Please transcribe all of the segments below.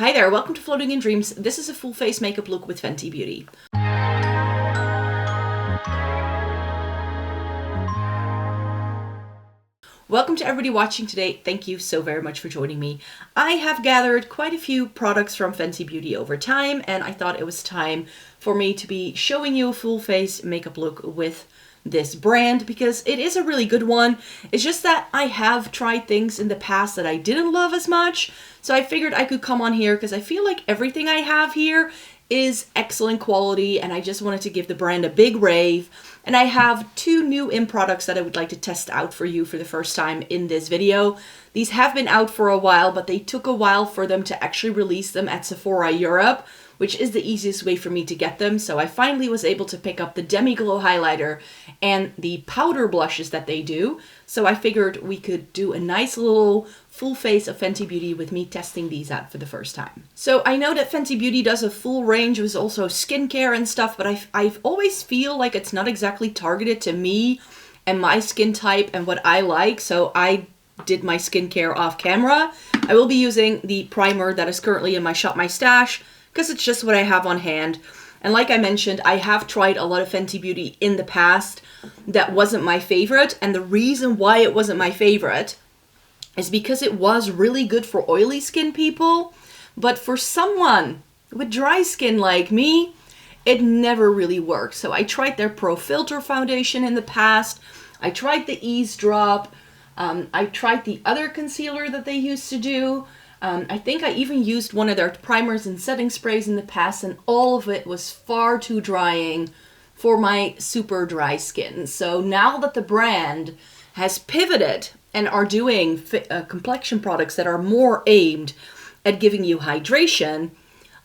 Hi there, welcome to Floating in Dreams. This is a full face makeup look with Fenty Beauty. Welcome to everybody watching today. Thank you so very much for joining me. I have gathered quite a few products from Fenty Beauty over time, and I thought it was time for me to be showing you a full face makeup look with this brand because it is a really good one. It's just that I have tried things in the past that I didn't love as much, so I figured I could come on here because I feel like everything I have here is excellent quality and I just wanted to give the brand a big rave. And I have two new products that I would like to test out for you for the first time in this video. These have been out for a while, but they took a while for them to actually release them at Sephora Europe, which is the easiest way for me to get them. So I finally was able to pick up the Demi Glow highlighter and the powder blushes that they do. So I figured we could do a nice little full face of Fenty Beauty with me testing these out for the first time. So I know that Fenty Beauty does a full range with also skincare and stuff, but I always feel like it's not exactly targeted to me and my skin type and what I like. So I did my skincare off camera. I will be using the primer that is currently in my Shop My Stash because it's just what I have on hand. And like I mentioned, I have tried a lot of Fenty Beauty in the past that wasn't my favorite. And the reason why it wasn't my favorite is because it was really good for oily skin people. But for someone with dry skin like me, it never really worked. So I tried their Pro Filter foundation in the past. I tried the Eavesdrop. I tried the other concealer that they used to do. I think I even used one of their primers and setting sprays in the past, and all of it was far too drying for my super dry skin. So now that the brand has pivoted and are doing complexion products that are more aimed at giving you hydration,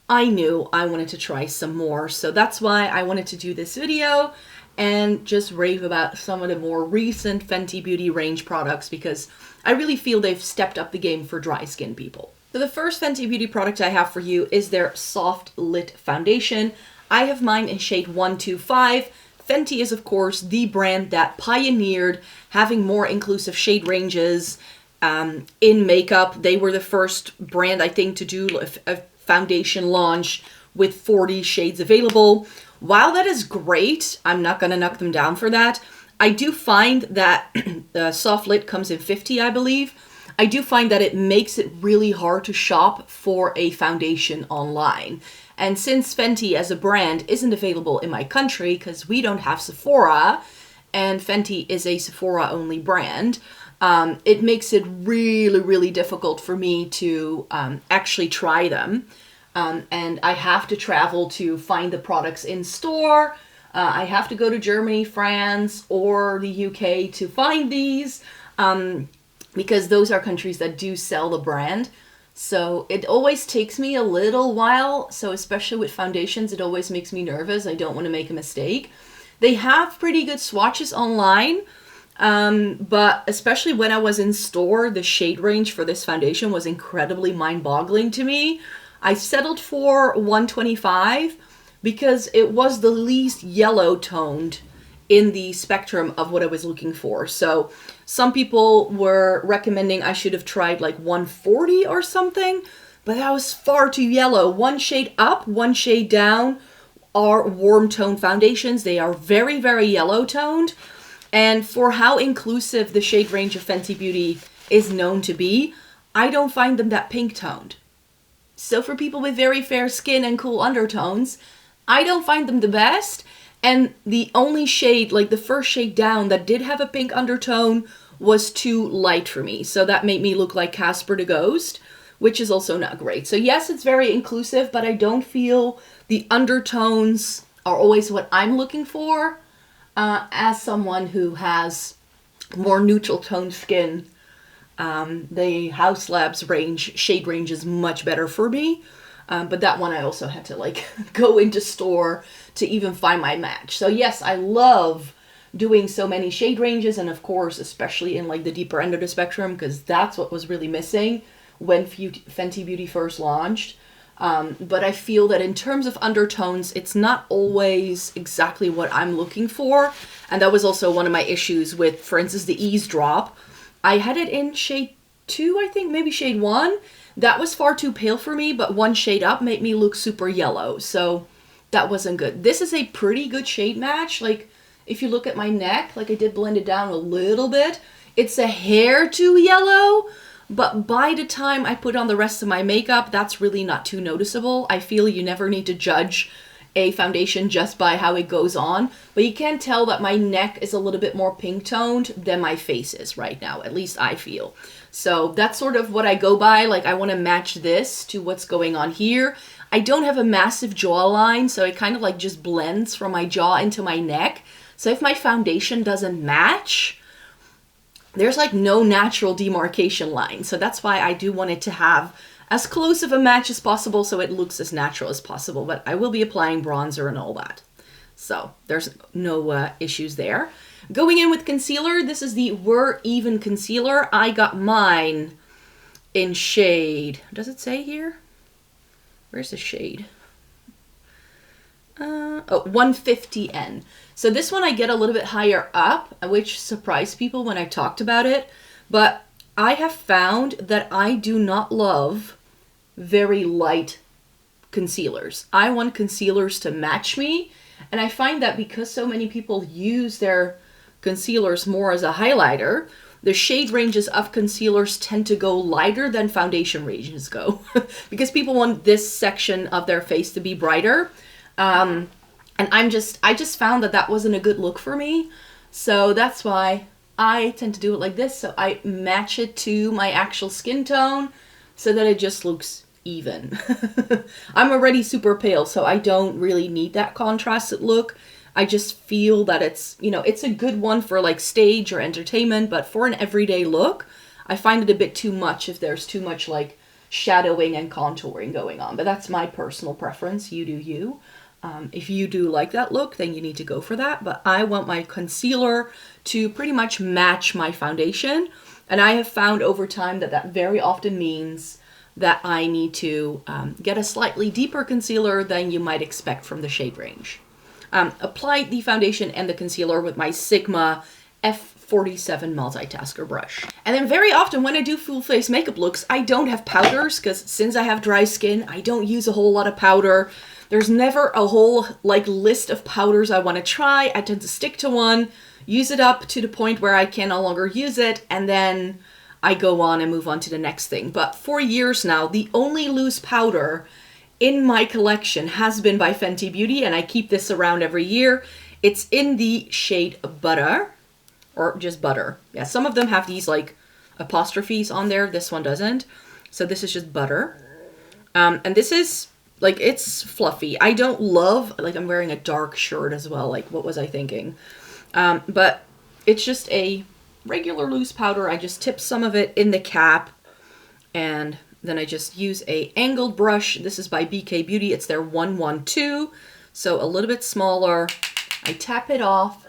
I knew I wanted to try some more. So that's why I wanted to do this video and just rave about some of the more recent Fenty Beauty range products because I really feel they've stepped up the game for dry skin people. So the first Fenty Beauty product I have for you is their Soft Lit foundation. I have mine in shade 125. Fenty is of course the brand that pioneered having more inclusive shade ranges in makeup. They were the first brand, I think, to do a foundation launch with 40 shades available. While that is great, I'm not gonna knock them down for that. I do find that the Soft Lit comes in 50, I believe. I do find that it makes it really hard to shop for a foundation online. And since Fenty as a brand isn't available in my country because we don't have Sephora, and Fenty is a Sephora only brand, it makes it really, really difficult for me to actually try them. And I have to travel to find the products in store. I have to go to Germany, France, or the UK to find these because those are countries that do sell the brand. So it always takes me a little while. So especially with foundations, it always makes me nervous. I don't want to make a mistake. They have pretty good swatches online, but especially when I was in store, the shade range for this foundation was incredibly mind-boggling to me. I settled for 125 because it was the least yellow toned in the spectrum of what I was looking for. So some people were recommending I should have tried like 140 or something, but that was far too yellow. One shade up, one shade down are warm tone foundations. They are very, very yellow toned. And for how inclusive the shade range of Fenty Beauty is known to be, I don't find them that pink toned. So for people with very fair skin and cool undertones, I don't find them the best. And the only shade, like the first shade down that did have a pink undertone was too light for me. So that made me look like Casper the Ghost, which is also not great. So yes, it's very inclusive, but I don't feel the undertones are always what I'm looking for as someone who has more neutral toned skin. The House Labs range, shade range is much better for me. But that one I also had to like go into store to even find my match. So yes, I love doing so many shade ranges, and of course, especially in like the deeper end of the spectrum, because that's what was really missing when Fenty Beauty first launched. But I feel that in terms of undertones, it's not always exactly what I'm looking for. And that was also one of my issues with, for instance, the Eavesdrop. I had it in shade 2, I think, maybe shade 1. That was far too pale for me, but one shade up made me look super yellow. So that wasn't good. This is a pretty good shade match. Like, if you look at my neck, like I did blend it down a little bit. It's a hair too yellow, but by the time I put on the rest of my makeup, that's really not too noticeable. I feel you never need to judge a foundation just by how it goes on, but you can tell that my neck is a little bit more pink toned than my face is right now, at least I feel. So that's sort of what I go by. Like, I want to match this to what's going on here. I don't have a massive jawline, so it kind of like just blends from my jaw into my neck. So if my foundation doesn't match, there's like no natural demarcation line. So that's why I do want it to have as close of a match as possible so it looks as natural as possible. But I will be applying bronzer and all that. So there's no issues there. Going in with concealer, this is the We're Even concealer. I got mine in shade, does it say here? Where's the shade? 150N. So this one I get a little bit higher up, which surprised people when I talked about it. But I have found that I do not love very light concealers. I want concealers to match me. And I find that because so many people use their concealers more as a highlighter, the shade ranges of concealers tend to go lighter than foundation ranges go. Because people want this section of their face to be brighter. And I just found that that wasn't a good look for me. So that's why I tend to do it like this. So I match it to my actual skin tone so that it just looks even. I'm already super pale, so I don't really need that contrasted look. I just feel that it's, you know, it's a good one for like stage or entertainment, but for an everyday look, I find it a bit too much if there's too much like shadowing and contouring going on. But that's my personal preference. You do you. If you do like that look, then you need to go for that. But I want my concealer to pretty much match my foundation. And I have found over time that that very often means that I need to get a slightly deeper concealer than you might expect from the shade range. Applied the foundation and the concealer with my Sigma F47 multitasker brush. And then very often when I do full face makeup looks, I don't have powders because since I have dry skin, I don't use a whole lot of powder. There's never a whole like list of powders I want to try. I tend to stick to one, use it up to the point where I can no longer use it, and then I go on and move on to the next thing. But for years now, the only loose powder in my collection has been by Fenty Beauty, and I keep this around every year. It's in the shade Butter, or just Butter. Yeah, some of them have these like apostrophes on there. This one doesn't. So this is just Butter. And this is like, it's fluffy. I don't love, like I'm wearing a dark shirt as well. Like what was I thinking? But it's just a regular loose powder. I just tip some of it in the cap, and then I just use a angled brush. This is by BK Beauty. It's their 112, so a little bit smaller. I tap it off,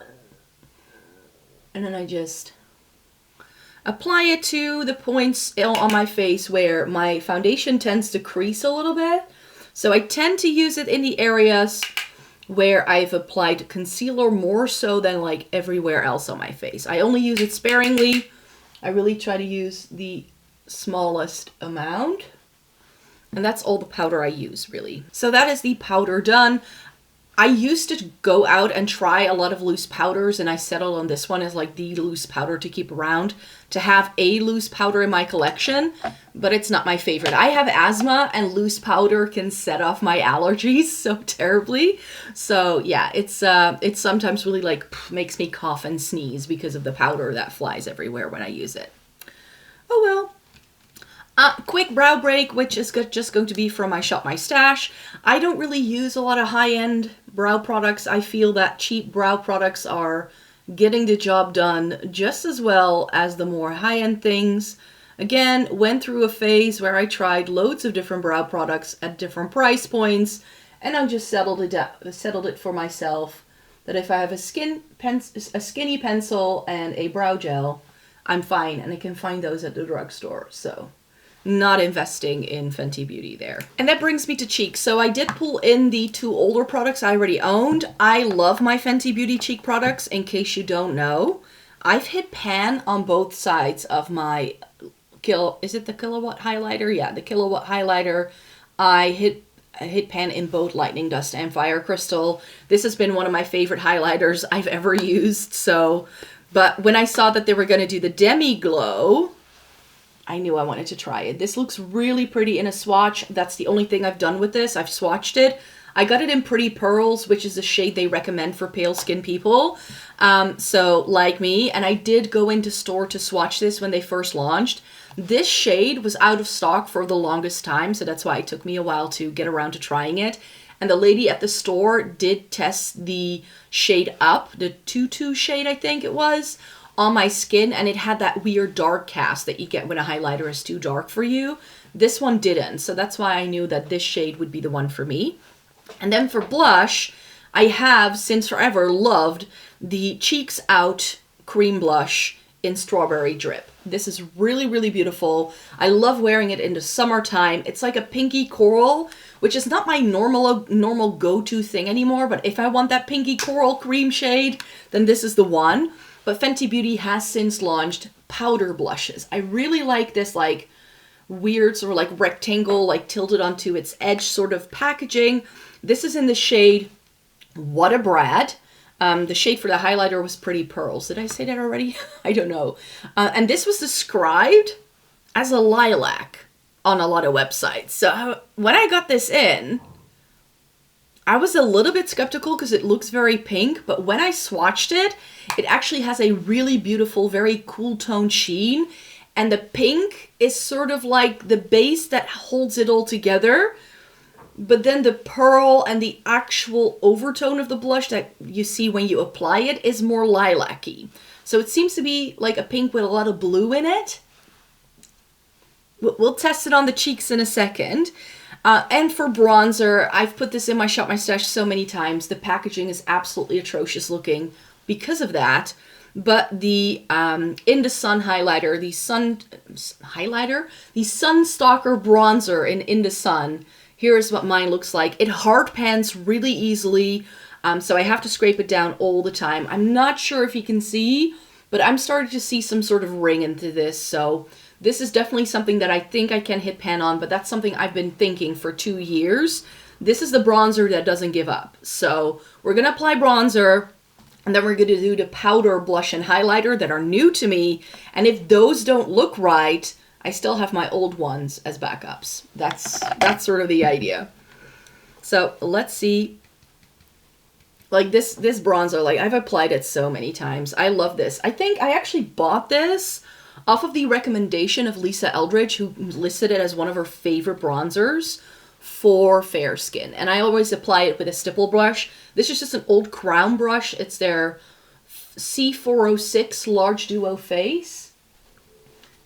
and then I just apply it to the points on my face where my foundation tends to crease a little bit. So I tend to use it in the areas where I've applied concealer more so than like everywhere else on my face. I only use it sparingly. I really try to use the smallest amount. And that's all the powder I use, really. So that is the powder done. I used to go out and try a lot of loose powders, and I settled on this one as like the loose powder to keep around, to have a loose powder in my collection, but it's not my favorite. I have asthma, and loose powder can set off my allergies so terribly. So yeah, it's sometimes really like makes me cough and sneeze because of the powder that flies everywhere when I use it. Oh well. Quick brow break, which is just going to be from my Shop My Stash. I don't really use a lot of high-end brow products. I feel that cheap brow products are getting the job done just as well as the more high-end things. Again, went through a phase where I tried loads of different brow products at different price points, and I just settled it for myself that if I have a skinny pencil and a brow gel, I'm fine, and I can find those at the drugstore. So not investing in Fenty Beauty there. And that brings me to cheeks. So I did pull in the two older products I already owned. I love my Fenty Beauty cheek products, in case you don't know. I've hit pan on both sides of my is it the Killawat highlighter? Yeah, the Killawat highlighter. I hit pan in both Lightning Dust and Fire Crystal. This has been one of my favorite highlighters I've ever used. So, but when I saw that they were going to do the Demi Glow, I knew I wanted to try it. This looks really pretty in a swatch. That's the only thing I've done with this. I've swatched it. I got it in Pretty Purlz, which is a shade they recommend for pale skin people. So like me, and I did go into store to swatch this when they first launched. This shade was out of stock for the longest time, so that's why it took me a while to get around to trying it. And the lady at the store did test the shade up, the Tutu shade I think it was, on my skin, and it had that weird dark cast that you get when a highlighter is too dark for you. This one didn't, so that's why I knew that this shade would be the one for me. And then for blush, I have since forever loved the Cheeks Out Cream Blush in Strawberry Drip. This is really, really beautiful. I love wearing it in the summertime. It's like a pinky coral, which is not my normal go-to thing anymore, but if I want that pinky coral cream shade, then this is the one. But Fenty Beauty has since launched powder blushes. I really like this like weird sort of like rectangle, like tilted onto its edge sort of packaging. This is in the shade Wattabrat. The shade for the highlighter was Pretty Purlz. Did I say that already? I don't know. And this was described as a lilac on a lot of websites. So when I got this in, I was a little bit skeptical because it looks very pink, but when I swatched it, it actually has a really beautiful, very cool tone sheen. And the pink is sort of like the base that holds it all together. But then the pearl and the actual overtone of the blush that you see when you apply it is more lilac-y. So it seems to be like a pink with a lot of blue in it. We'll test it on the cheeks in a second. And for bronzer, I've put this in my Shop My Stash so many times. The packaging is absolutely atrocious looking because of that. But the Indasun highlighter, the Sun Stalk'r bronzer in Indasun, here's what mine looks like. It hard pans really easily, so I have to scrape it down all the time. I'm not sure if you can see, but I'm starting to see some sort of ring into this, so this is definitely something that I think I can hit pan on, but that's something I've been thinking for 2 years. This is the bronzer that doesn't give up. So we're going to apply bronzer, and then we're going to do the powder, blush, and highlighter that are new to me, and if those don't look right, I still have my old ones as backups. That's sort of the idea. So let's see. Like this bronzer, like I've applied it so many times. I love this. I think I actually bought this off of the recommendation of Lisa Eldridge, who listed it as one of her favorite bronzers for fair skin. And I always apply it with a stipple brush. This is just an old Crown brush. It's their C406 Large Duo Face.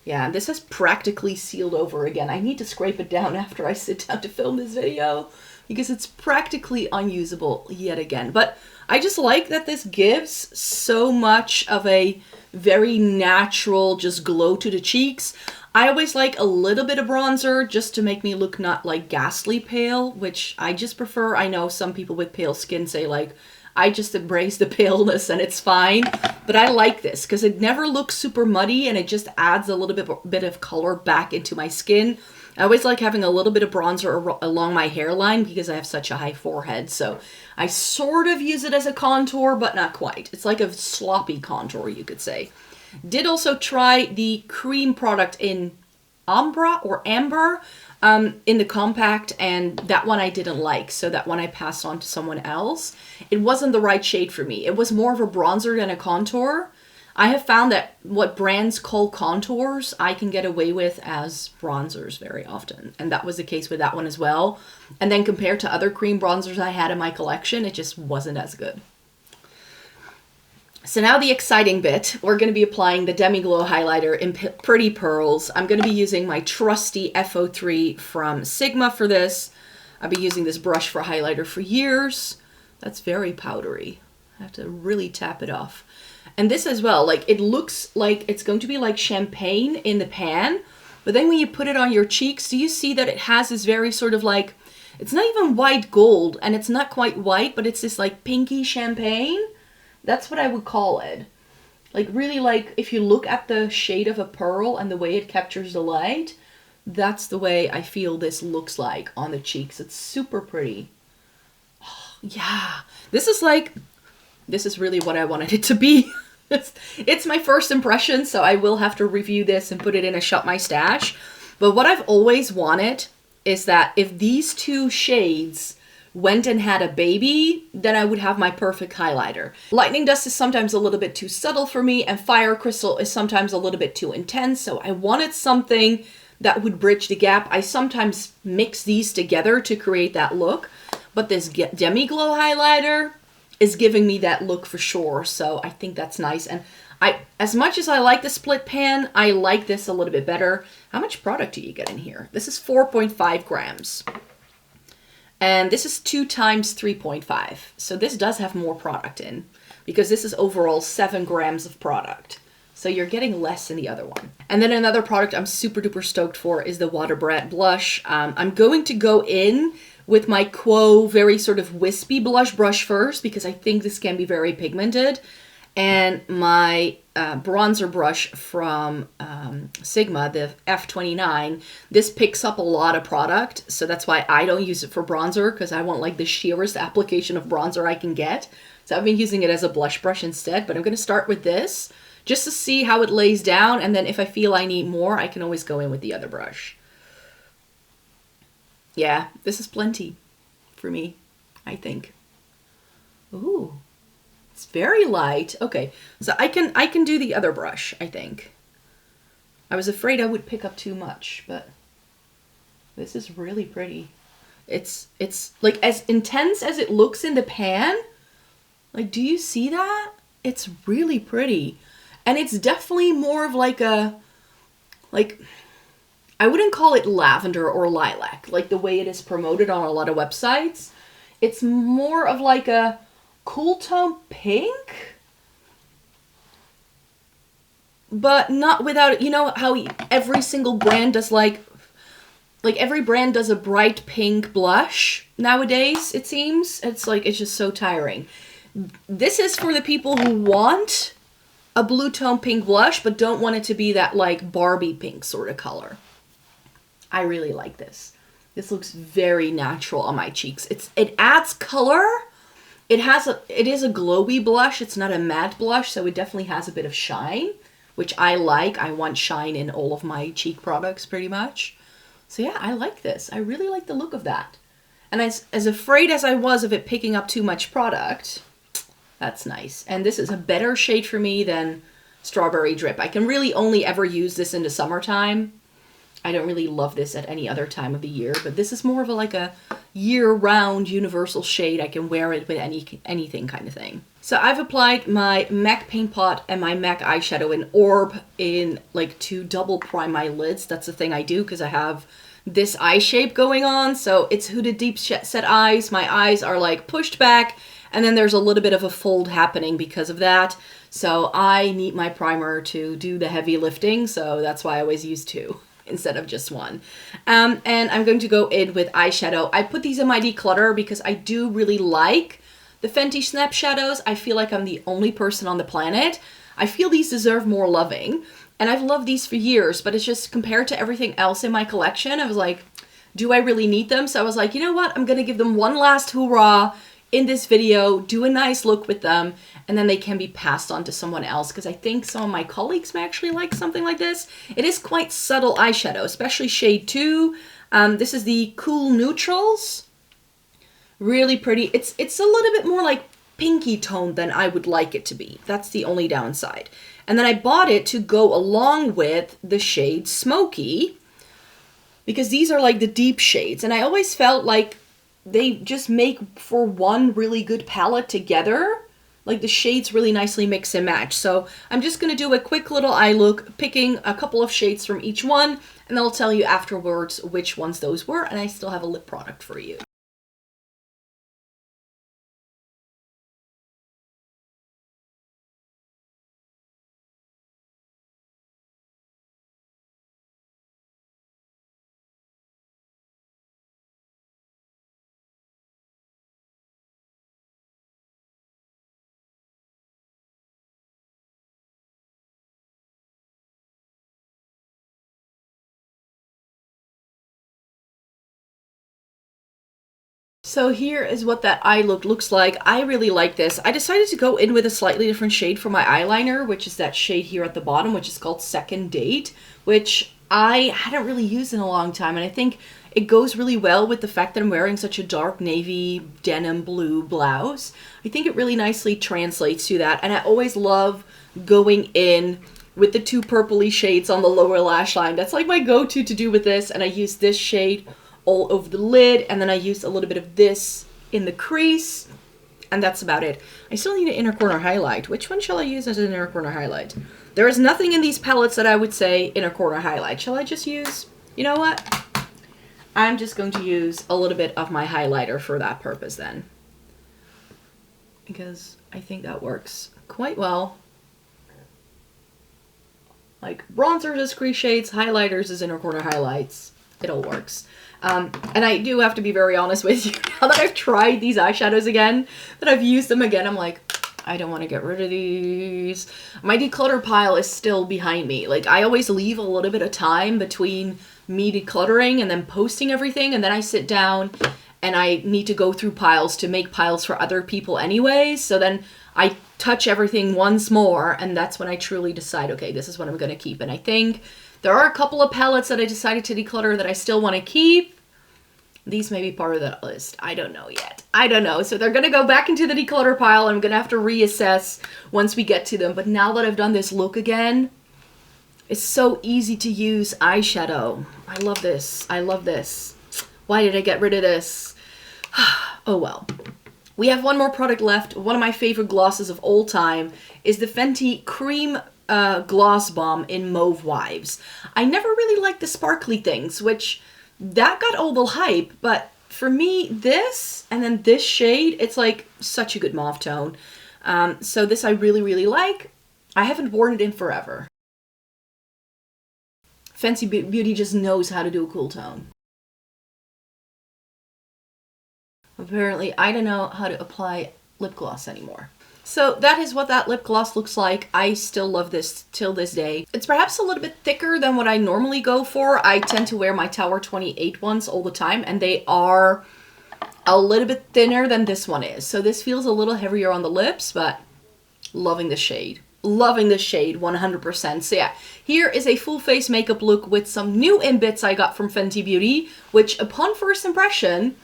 Yeah, this has practically sealed over again. I need to scrape it down after I sit down to film this video because it's practically unusable yet again. But I just like that this gives so much of a very natural just glow to the cheeks. I always like a little bit of bronzer just to make me look not like ghastly pale, which I just prefer. I know some people with pale skin say like, I just embrace the paleness and it's fine. But I like this because it never looks super muddy and it just adds a little bit of color back into my skin. I always like having a little bit of bronzer along my hairline because I have such a high forehead. So I sort of use it as a contour, but not quite. It's like a sloppy contour, you could say. Did also try the cream product in Amber, in the compact, and that one I didn't like, so that one I passed on to someone else. It wasn't the right shade for me. It was more of a bronzer than a contour. I have found that what brands call contours, I can get away with as bronzers very often, and that was the case with that one as well. And then compared to other cream bronzers I had in my collection, it just wasn't as good. So now the exciting bit, we're going to be applying the Demi Glow highlighter in Pretty Purlz. I'm going to be using my trusty F03 from Sigma for this. I've been using this brush for highlighter for years. That's very powdery. I have to really tap it off. And this as well, like it looks like it's going to be like champagne in the pan, but then when you put it on your cheeks, do you see that it has this very sort of like, it's not even white gold and it's not quite white, but it's this like pinky champagne. That's what I would call it. Like really, like if you look at the shade of a pearl and the way it captures the light, that's the way I feel this looks like on the cheeks. It's super pretty. Oh, yeah, this is really what I wanted it to be. It's my first impression, so I will have to review this and put it in a Shop My Stash. But what I've always wanted is that if these two shades went and had a baby, then I would have my perfect highlighter. Lightning Dust is sometimes a little bit too subtle for me, and Fire Crystal is sometimes a little bit too intense, so I wanted something that would bridge the gap. I sometimes mix these together to create that look, but this Demi Glow highlighter is giving me that look for sure, so I think that's nice. And as much as I like the split pan, I like this a little bit better. How much product do you get in here? This is 4.5 grams. And this is 2 times 3.5. So this does have more product in, because this is overall 7 grams of product. So you're getting less in the other one. And then another product I'm super duper stoked for is the Wattabrat blush. I'm going to go in with my Quo very sort of wispy blush brush first, because I think this can be very pigmented. And my bronzer brush from Sigma, the F29, this picks up a lot of product. So that's why I don't use it for bronzer, because I want like the sheerest application of bronzer I can get. So I've been using it as a blush brush instead, but I'm going to start with this just to see how it lays down. And then if I feel I need more, I can always go in with the other brush. Yeah, this is plenty for me, I think. Ooh. It's very light. Okay, so I can do the other brush, I think. I was afraid I would pick up too much, but this is really pretty. It's like as intense as it looks in the pan. Like, do you see that? It's really pretty. And it's definitely more of like a, like, I wouldn't call it lavender or lilac, like the way it is promoted on a lot of websites. It's more of like a cool tone pink, but not without, you know how every single brand does like every brand does a bright pink blush nowadays, it seems. It's like, it's just so tiring. This is for the people who want a blue tone pink blush, but don't want it to be that like Barbie pink sort of color. I really like this. This looks very natural on my cheeks. It adds color. It is a glowy blush. It's not a matte blush, so it definitely has a bit of shine, which I like. I want shine in all of my cheek products pretty much. So yeah, I like this. I really like the look of that. And as afraid as I was of it picking up too much product, that's nice. And this is a better shade for me than Strawberry Drip. I can really only ever use this in the summertime. I don't really love this at any other time of the year, but this is more of a year-round universal shade. I can wear it with anything kind of thing. So I've applied my MAC Paint Pot and my MAC eyeshadow in Orb in like to double prime my lids. That's the thing I do because I have this eye shape going on. So it's Hooded Deep Set Eyes. My eyes are like pushed back, and then there's a little bit of a fold happening because of that. So I need my primer to do the heavy lifting. So that's why I always use 2 instead of just 1. And I'm going to go in with eyeshadow. I put these in my declutter because I do really like the Fenty Snap Shadows. I feel like I'm the only person on the planet. I feel these deserve more loving. And I've loved these for years, but it's just compared to everything else in my collection, I was like, do I really need them? So I was like, you know what? I'm going to give them one last hurrah in this video, do a nice look with them, and then they can be passed on to someone else, because I think some of my colleagues may actually like something like this. It is quite subtle eyeshadow, especially shade 2. This is the Cool Neutrals. Really pretty. It's a little bit more like pinky toned than I would like it to be. That's the only downside. And then I bought it to go along with the shade Smoky, because these are like the deep shades, and I always felt like they just make for one really good palette together. Like the shades really nicely mix and match. So I'm just going to do a quick little eye look, picking a couple of shades from each one, and then I'll tell you afterwards which ones those were, and I still have a lip product for you. So here is what that eye look looks like. I really like this. I decided to go in with a slightly different shade for my eyeliner, which is that shade here at the bottom, which is called Second Date, which I hadn't really used in a long time. And I think it goes really well with the fact that I'm wearing such a dark navy denim blue blouse. I think it really nicely translates to that. And I always love going in with the two purpley shades on the lower lash line. That's like my go-to to do with this. And I use this shade all over the lid, and then I use a little bit of this in the crease, and that's about it. I still need an inner corner highlight. Which one shall I use as an inner corner highlight? There is nothing in these palettes that I would say inner corner highlight. Shall I just use, you know what? I'm just going to use a little bit of my highlighter for that purpose then, because I think that works quite well. Like bronzers as crease shades, highlighters as inner corner highlights. It all works. And I do have to be very honest with you, now that I've tried these eyeshadows again, that I've used them again, I'm like, I don't want to get rid of these. My declutter pile is still behind me. Like, I always leave a little bit of time between me decluttering and then posting everything, and then I sit down and I need to go through piles to make piles for other people anyways. So then I touch everything once more, and that's when I truly decide, okay, this is what I'm going to keep. And I think there are a couple of palettes that I decided to declutter that I still want to keep. These may be part of that list. I don't know yet. I don't know. So they're going to go back into the declutter pile. I'm going to have to reassess once we get to them. But now that I've done this look again, it's so easy to use eyeshadow. I love this. I love this. Why did I get rid of this? Oh well. We have one more product left. One of my favorite glosses of all time is the Fenty Cream Gloss Bomb in Mauve Wives. I never really liked the sparkly things, which that got all the hype, but for me, this and then this shade, it's like such a good mauve tone. So this I really, really like. I haven't worn it in forever. Fenty Beauty just knows how to do a cool tone. Apparently, I don't know how to apply lip gloss anymore. So that is what that lip gloss looks like. I still love this till this day. It's perhaps a little bit thicker than what I normally go for. I tend to wear my Tower 28 ones all the time, and they are a little bit thinner than this one is. So this feels a little heavier on the lips, but loving the shade. Loving the shade 100%. So yeah, here is a full face makeup look with some new in-bits I got from Fenty Beauty, which upon first impression,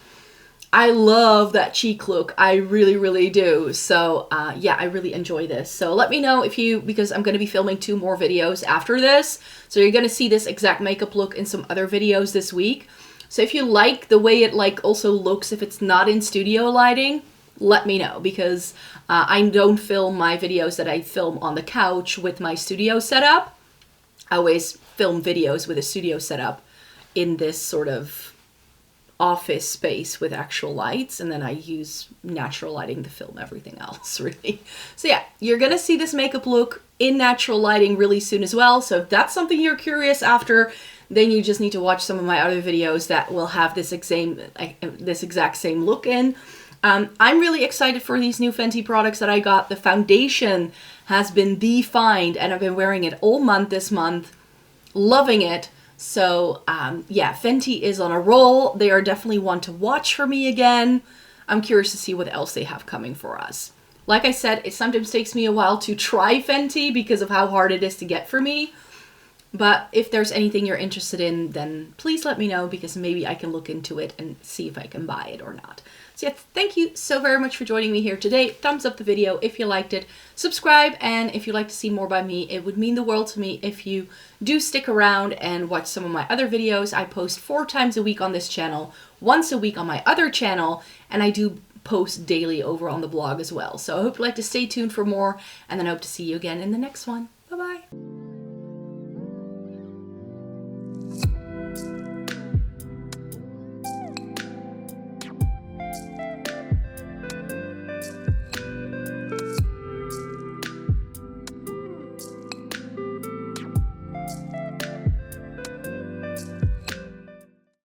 I love that cheek look. I really, really do. So yeah, I really enjoy this. So let me know if you, because I'm going to be filming 2 more videos after this. So you're going to see this exact makeup look in some other videos this week. So if you like the way it like also looks if it's not in studio lighting, let me know, because I don't film my videos that I film on the couch with my studio setup. I always film videos with a studio setup in this sort of office space with actual lights, and then I use natural lighting to film everything else, really. So yeah, you're gonna see this makeup look in natural lighting really soon as well. So if that's something you're curious after, then you just need to watch some of my other videos that will have this exact same look in. I'm really excited for these new Fenty products that I got. The foundation has been the find, and I've been wearing it all month this month, loving it. So yeah, Fenty is on a roll. They are definitely one to watch for me again. I'm curious to see what else they have coming for us. Like I said, it sometimes takes me a while to try Fenty because of how hard it is to get for me. But if there's anything you're interested in, then please let me know, because maybe I can look into it and see if I can buy it or not. So yeah, thank you so very much for joining me here today. Thumbs up the video if you liked it. Subscribe, and if you'd like to see more by me, it would mean the world to me if you do stick around and watch some of my other videos. I post 4 times a week on this channel, once a week on my other channel, and I do post daily over on the blog as well. So I hope you'd like to stay tuned for more, and then I hope to see you again in the next one.